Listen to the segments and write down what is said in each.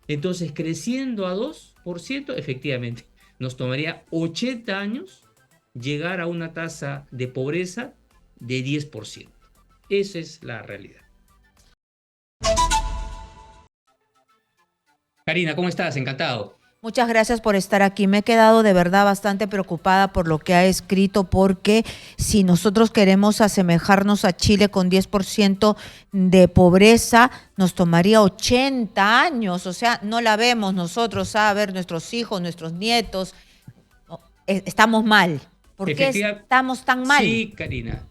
Entonces, creciendo a 2%, efectivamente, nos tomaría 80 años llegar a una tasa de pobreza de 10%. Esa es la realidad. Karina, ¿cómo estás? Encantado. Muchas gracias por estar aquí. Me he quedado de verdad bastante preocupada por lo que ha escrito, porque si nosotros queremos asemejarnos a Chile con 10% de pobreza, nos tomaría 80 años. O sea, no la vemos nosotros, a ver, nuestros hijos, nuestros nietos. Estamos mal. ¿Por qué Efectiva, estamos tan mal? sí, Karina.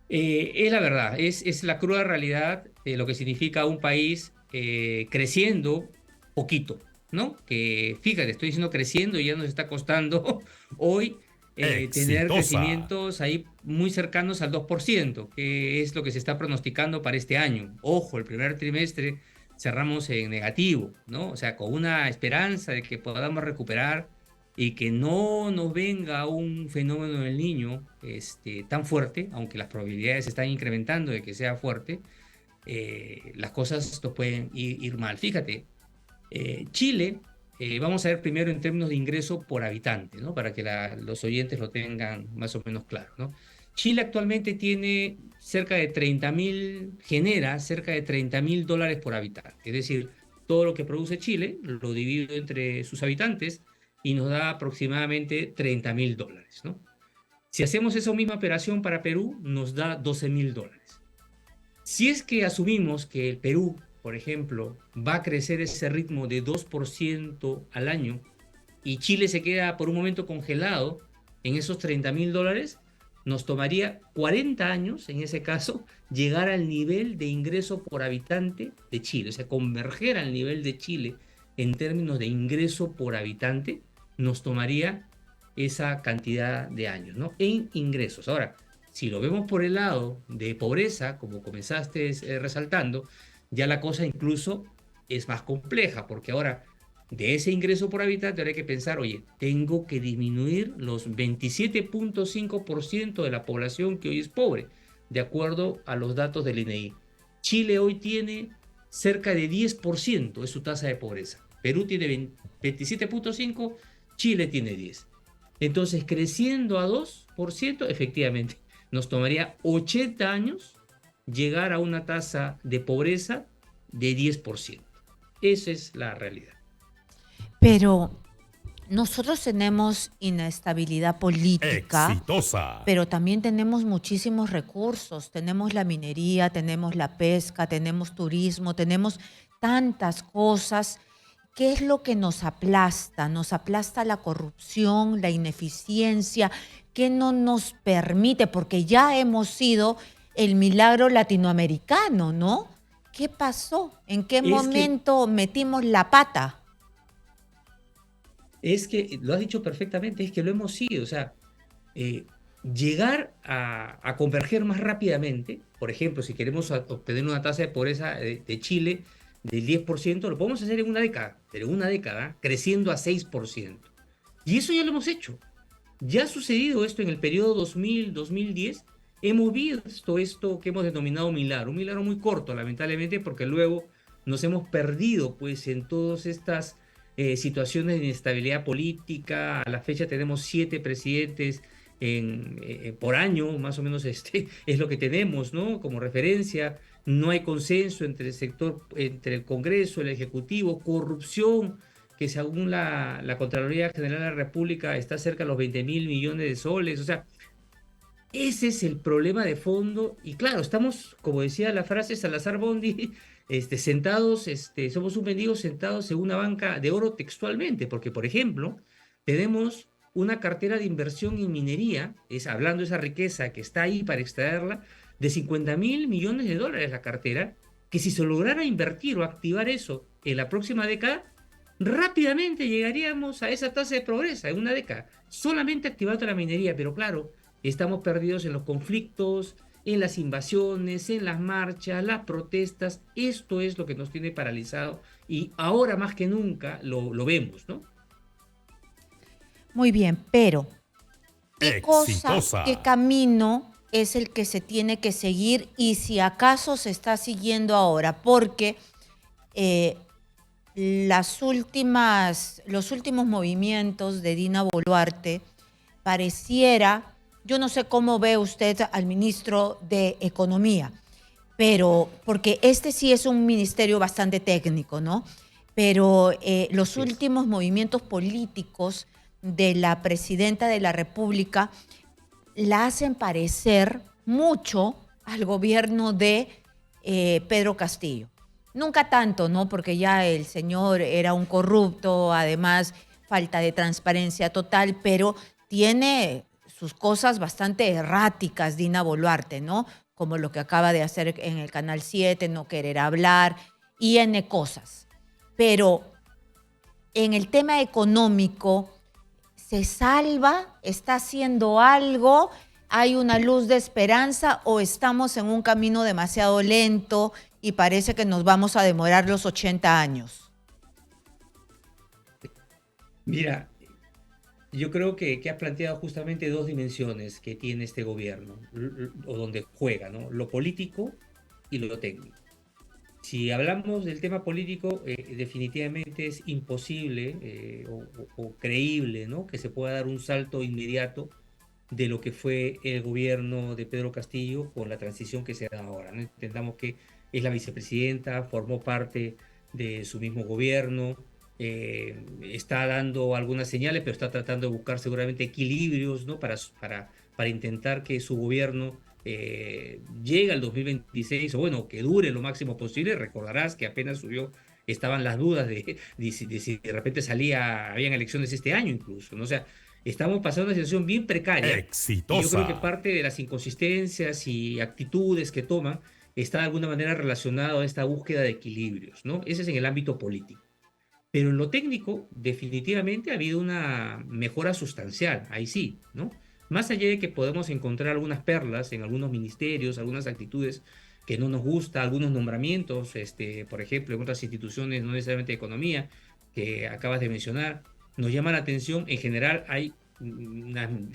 Es la verdad, es la cruda realidad de lo que significa un país creciendo poquito, ¿no? Que fíjate, estoy diciendo creciendo y ya nos está costando hoy tener Exitosa. crecimientos ahí muy cercanos al 2%, que es lo que se está pronosticando para este año. Ojo, el primer trimestre cerramos en negativo, ¿no? O sea, con una esperanza de que podamos recuperar y que no nos venga un fenómeno del niño tan fuerte, aunque las probabilidades están incrementando de que sea fuerte, las cosas no pueden ir mal. Fíjate, Chile, vamos a ver primero en términos de ingreso por habitante, ¿no? Para que los oyentes lo tengan más o menos claro, ¿no? Chile actualmente tiene cerca de 30.000, genera cerca de $30.000 por habitante. Es decir, todo lo que produce Chile lo divide entre sus habitantes y nos da aproximadamente $30.000, ¿no? Si hacemos esa misma operación para Perú, nos da $12.000. Si es que asumimos que el Perú, por ejemplo, va a crecer ese ritmo de 2% al año y Chile se queda por un momento congelado en esos $30.000, nos tomaría 40 años, en ese caso, llegar al nivel de ingreso por habitante de Chile, o sea, converger al nivel de Chile en términos de ingreso por habitante, nos tomaría esa cantidad de años, ¿no? En ingresos. Ahora, si lo vemos por el lado de pobreza, como comenzaste resaltando, ya la cosa incluso es más compleja, porque ahora de ese ingreso por habitante ahora hay que pensar, oye, tengo que disminuir los 27,5% de la población que hoy es pobre, de acuerdo a los datos del INEGI. Chile hoy tiene cerca de 10% de su tasa de pobreza. Perú tiene 27,5%, Chile tiene 10%. Entonces, creciendo a 2%, efectivamente, nos tomaría 80 años llegar a una tasa de pobreza de 10%. Esa es la realidad. Pero nosotros tenemos inestabilidad política, Exitosa. pero también tenemos muchísimos recursos. Tenemos la minería, tenemos la pesca, tenemos turismo, tenemos tantas cosas. ¿Qué es lo que nos aplasta? Nos aplasta la corrupción, la ineficiencia, que no nos permite, porque ya hemos sido el milagro latinoamericano, ¿no? ¿Qué pasó? ¿En qué Es que, momento metimos la pata? es que, lo has dicho perfectamente, es que lo hemos sido, o sea, eh, llegar a converger más rápidamente, por ejemplo, si queremos obtener una tasa de pobreza de Chile del 10%, lo podemos hacer en una década, pero en una década creciendo a 6%. Y eso ya lo hemos hecho. Ya ha sucedido esto en el periodo 2000-2010. Hemos visto esto que hemos denominado un milagro muy corto, lamentablemente, porque luego nos hemos perdido pues, en todas estas situaciones de inestabilidad política. A la fecha tenemos 7 presidentes por año, más o menos es lo que tenemos, ¿no? Como referencia. No hay consenso entre el sector, entre el Congreso, el Ejecutivo, corrupción que según la Contraloría General de la República está cerca de los 20.000 millones de soles. O sea, ese es el problema de fondo. Y claro, estamos, como decía la frase Salazar Bondi, sentados, somos un mendigo sentados en una banca de oro textualmente, porque, por ejemplo, tenemos una cartera de inversión en minería, hablando de esa riqueza que está ahí para extraerla, de 50.000 millones de dólares la cartera, que si se lograra invertir o activar eso en la próxima década, rápidamente llegaríamos a esa tasa de pobreza en una década, solamente activando la minería, pero claro, estamos perdidos en los conflictos, en las invasiones, en las marchas, las protestas. Esto es lo que nos tiene paralizado y ahora más que nunca lo vemos, ¿no? Muy bien, pero ¿qué cosa, qué Exitosa. camino es el que se tiene que seguir y si acaso se está siguiendo ahora? Porque los últimos movimientos de Dina Boluarte pareciera, yo no sé cómo ve usted al ministro de Economía, pero porque este sí es un ministerio bastante técnico, ¿no? Pero los Así es. últimos movimientos políticos de la presidenta de la República la hacen parecer mucho al gobierno de Pedro Castillo. Nunca tanto, ¿no? Porque ya el señor era un corrupto, además falta de transparencia total, pero tiene sus cosas bastante erráticas, Dina Boluarte, ¿no? Como lo que acaba de hacer en el Canal 7, no querer hablar y N cosas. Pero en el tema económico, ¿se salva? ¿Está haciendo algo? ¿Hay una luz de esperanza o estamos en un camino demasiado lento y parece que nos vamos a demorar los 80 años? Mira, yo creo que has planteado justamente dos dimensiones que tiene este gobierno, o donde juega, ¿no? Lo político y lo técnico. Si hablamos del tema político, definitivamente es imposible o creíble, ¿no? Que se pueda dar un salto inmediato de lo que fue el gobierno de Pedro Castillo con la transición que se da ahora, ¿no? Entendamos que es la vicepresidenta, formó parte de su mismo gobierno, está dando algunas señales, pero está tratando de buscar seguramente equilibrios, ¿no? Para intentar que su gobierno llegue al 2026, o bueno, que dure lo máximo posible. Recordarás que apenas subió, estaban las dudas de si de repente habían elecciones este año incluso, ¿no? O sea, estamos pasando una situación bien precaria y yo creo que Exitosa. parte de las inconsistencias y actitudes que toman está de alguna manera relacionado a esta búsqueda de equilibrios, ¿no? Ese es en el ámbito político. Pero en lo técnico, definitivamente ha habido una mejora sustancial, ahí sí, ¿no? Más allá de que podemos encontrar algunas perlas en algunos ministerios, algunas actitudes que no nos gusta, algunos nombramientos, por ejemplo, en otras instituciones, no necesariamente de economía, que acabas de mencionar, nos llama la atención. En general hay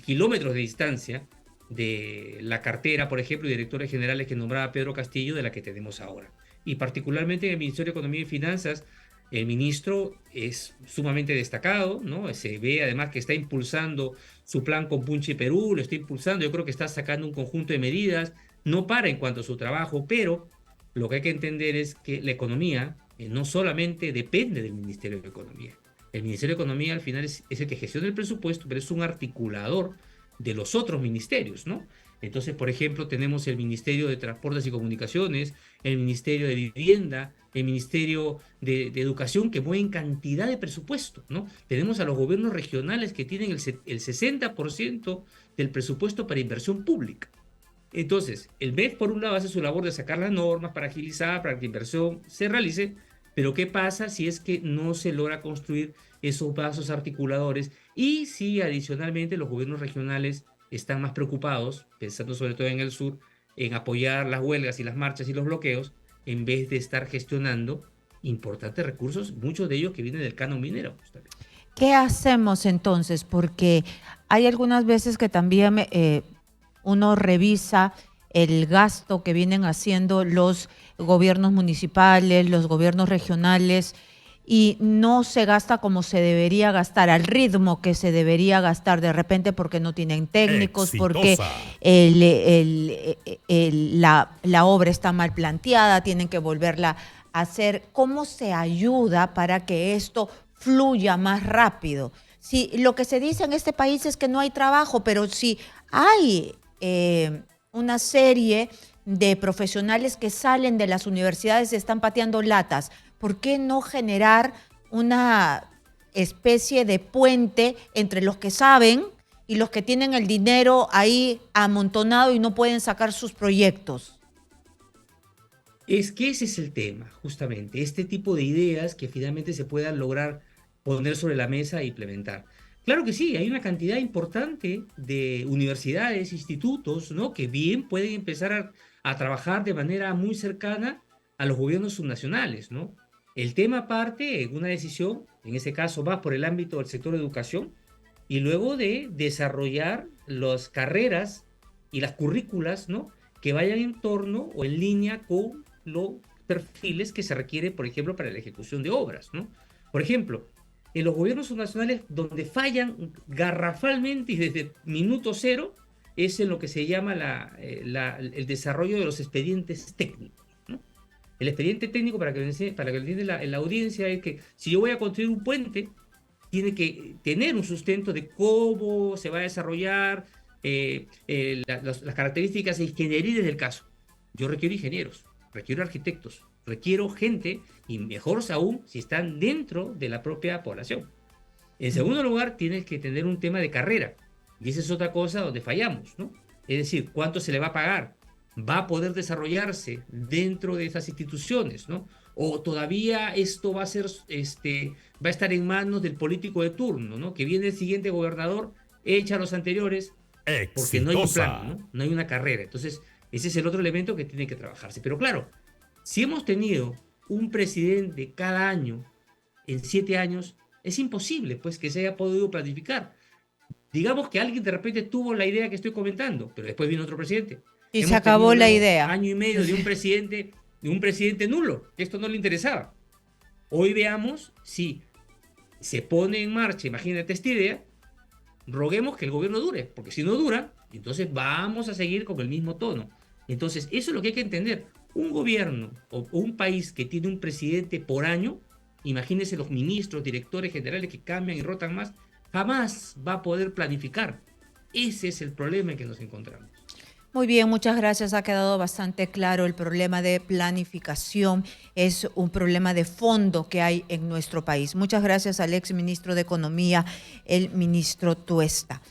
kilómetros de distancia de la cartera, por ejemplo, y directores generales que nombraba Pedro Castillo de la que tenemos ahora. Y particularmente en el Ministerio de Economía y Finanzas, el ministro es sumamente destacado, ¿no? Se ve además que está impulsando su plan con Punche Perú, lo está impulsando, yo creo que está sacando un conjunto de medidas, no para en cuanto a su trabajo, pero lo que hay que entender es que la economía no solamente depende del Ministerio de Economía. El Ministerio de Economía al final es el que gestiona el presupuesto, pero es un articulador de los otros ministerios, ¿no? Entonces, por ejemplo, tenemos el Ministerio de Transportes y Comunicaciones, el Ministerio de Vivienda, el Ministerio de Educación, que mueven cantidad de presupuesto, ¿no? Tenemos a los gobiernos regionales que tienen el 60% del presupuesto para inversión pública. Entonces, el MEF, por un lado, hace su labor de sacar las normas para agilizar, para que la inversión se realice, pero ¿qué pasa si es que no se logra construir esos vasos articuladores? Y si adicionalmente los gobiernos regionales están más preocupados, pensando sobre todo en el sur, en apoyar las huelgas y las marchas y los bloqueos, en vez de estar gestionando importantes recursos, muchos de ellos que vienen del canon minero, justamente. ¿Qué hacemos entonces? Porque hay algunas veces que también uno revisa el gasto que vienen haciendo los gobiernos municipales, los gobiernos regionales, y no se gasta como se debería gastar, al ritmo que se debería gastar, de repente porque no tienen técnicos, porque Exitosa. la obra está mal planteada, tienen que volverla a hacer. ¿Cómo se ayuda para que esto fluya más rápido? Si lo que se dice en este país es que no hay trabajo, pero si hay una serie de profesionales que salen de las universidades y están pateando latas, ¿por qué no generar una especie de puente entre los que saben y los que tienen el dinero ahí amontonado y no pueden sacar sus proyectos? Es que ese es el tema, justamente, este tipo de ideas que finalmente se puedan lograr poner sobre la mesa e implementar. Claro que sí, hay una cantidad importante de universidades, institutos, ¿no? Que bien pueden empezar a trabajar de manera muy cercana a los gobiernos subnacionales, ¿no? El tema parte en una decisión, en ese caso va por el ámbito del sector de educación, y luego de desarrollar las carreras y las currículas, ¿no? Que vayan en torno o en línea con lo perfiles que se requieren, por ejemplo, para la ejecución de obras, ¿no? Por ejemplo, en los gobiernos nacionales donde fallan garrafalmente y desde minuto cero es en lo que se llama el desarrollo de los expedientes técnicos, ¿no? El expediente técnico, para que lo entienda la audiencia, es que si yo voy a construir un puente, tiene que tener un sustento de cómo se va a desarrollar, las características ingenieriles del caso. Yo requiero ingenieros, requiero arquitectos, requiero gente, y mejor aún si están dentro de la propia población. En segundo lugar, tienes que tener un tema de carrera, y esa es otra cosa donde fallamos, ¿no? Es decir, ¿cuánto se le va a pagar? ¿Va a poder desarrollarse dentro de esas instituciones, ¿no? O todavía esto va a ser, va a estar en manos del político de turno, ¿no? Que viene el siguiente gobernador, echa a los anteriores, porque no hay un plan, Exitosa. ¿no? No hay una carrera. Entonces, ese es el otro elemento que tiene que trabajarse. Pero claro, si hemos tenido un presidente cada año en 7 años, es imposible, pues, que se haya podido planificar. Digamos que alguien de repente tuvo la idea que estoy comentando, pero después vino otro presidente. Y se Hemos tenido acabó la luego idea. año y medio de un presidente nulo, que esto no le interesaba. Hoy veamos si se pone en marcha, imagínate esta idea, roguemos que el gobierno dure, porque si no dura, entonces vamos a seguir con el mismo tono. Entonces, eso es lo que hay que entender. Un gobierno o un país que tiene un presidente por año, imagínense los ministros, directores generales que cambian y rotan más, jamás va a poder planificar. Ese es el problema en que nos encontramos. Muy bien, muchas gracias. Ha quedado bastante claro el problema de planificación. Es un problema de fondo que hay en nuestro país. Muchas gracias al ex ministro de Economía, el ministro Tuesta.